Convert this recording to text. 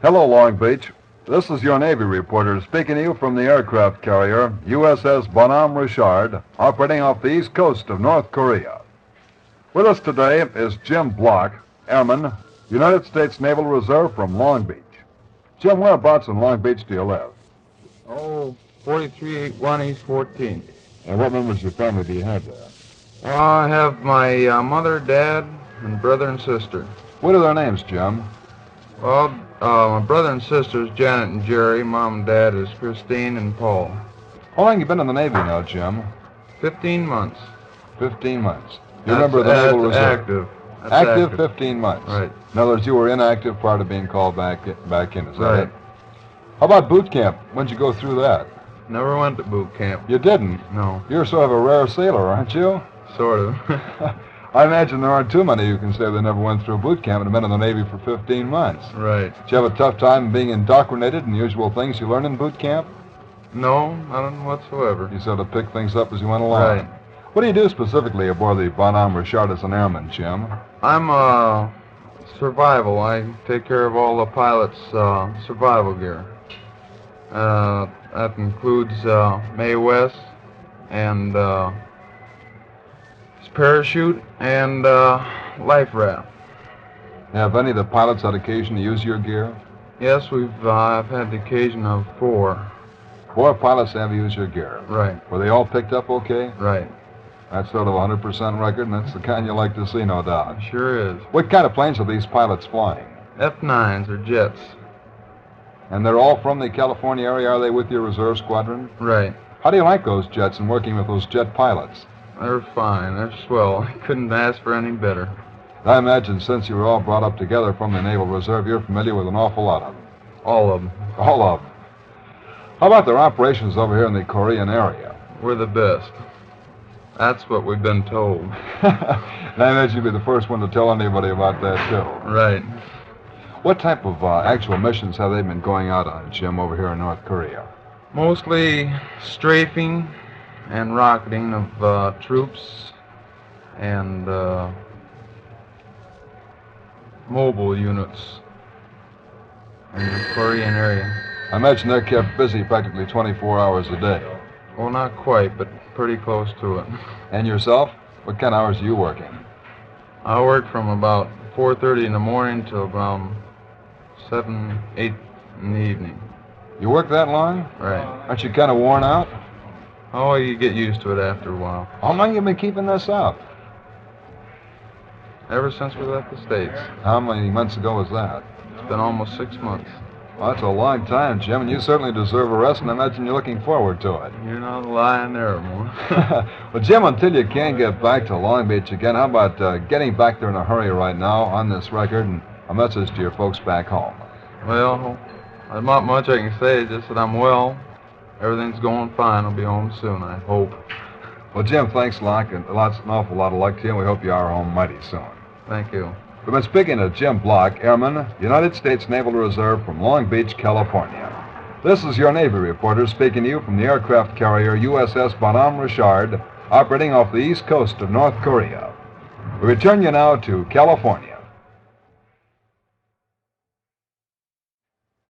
Hello, Long Beach. This is your Navy reporter speaking to you from the aircraft carrier USS Bon Homme Richard, operating off the east coast of North Korea. With us today is Jim Block, Airman, United States Naval Reserve from Long Beach. Jim, whereabouts in Long Beach do you live? 4381 East 14th. And what members of your family do you have there? I have my mother, dad, and brother and sister. What are their names, Jim? Well, my brother and sister is Janet and Jerry. Mom and dad is Christine and Paul. How long have you been in the Navy now, Jim? 15 months. 15 months. You're a member of the Naval Reserve? Active. That's active 15 months. Right. In other words, you were inactive prior to being called back in, is that Right. it? How about boot camp? When'd you go through that? Never went to boot camp. You didn't? No. You're sort of a rare sailor, aren't you? Sort of. I imagine there aren't too many who can say they never went through boot camp and have been in the Navy for 15 months. Right. Did you have a tough time being indoctrinated in the usual things you learn in boot camp? No, none whatsoever. You sort of pick things up as you went along. Right. What do you do specifically aboard the Bon Homme Richard as an airman, Jim? I'm survival. I take care of all the pilots' survival gear. That includes Mae West and parachute and life raft. Have any of the pilots had occasion to use your gear? Yes, I've had the occasion of 4. 4 pilots have used your gear. Right. Were they all picked up okay? Right. That's sort of a 100% record, and that's the kind you like to see, no doubt. Sure is. What kind of planes are these pilots flying? F-9s or jets. And they're all from the California area, are they, with your reserve squadron? Right. How do you like those jets and working with those jet pilots? They're fine. They're swell. I couldn't ask for any better. I imagine since you were all brought up together from the Naval Reserve, you're familiar with an awful lot of them. All of them. All of them. How about their operations over here in the Korean area? We're the best. That's what we've been told. And I imagine you'd be the first one to tell anybody about that, too. Right. What type of actual missions have they been going out on, Jim, over here in North Korea? Mostly strafing and rocketing of troops and mobile units in the Korean area. I imagine they're kept busy practically 24 hours a day. Well, not quite, but pretty close to it. And yourself? What kind of hours are you working? I work from about 4:30 in the morning till about 7, 8 in the evening. You work that long? Right. Aren't you kind of worn out? Oh, you get used to it after a while. How long have you been keeping this up? Ever since we left the States. How many months ago was that? It's been almost 6 months. Well, that's a long time, Jim, and you certainly deserve a rest, and I imagine you're looking forward to it. You're not lying there, more. Well, Jim, until you can get back to Long Beach again, how about getting back there in a hurry right now on this record and a message to your folks back home? Well, there's not much I can say, just that I'm well. Everything's going fine. I'll be home soon, I hope. Well, Jim, thanks a lot, and an awful lot of luck to you, and we hope you are home mighty soon. Thank you. We've been speaking to Jim Block, Airman, United States Naval Reserve from Long Beach, California. This is your Navy reporter speaking to you from the aircraft carrier USS Bon Homme Richard, operating off the east coast of North Korea. We return you now to California.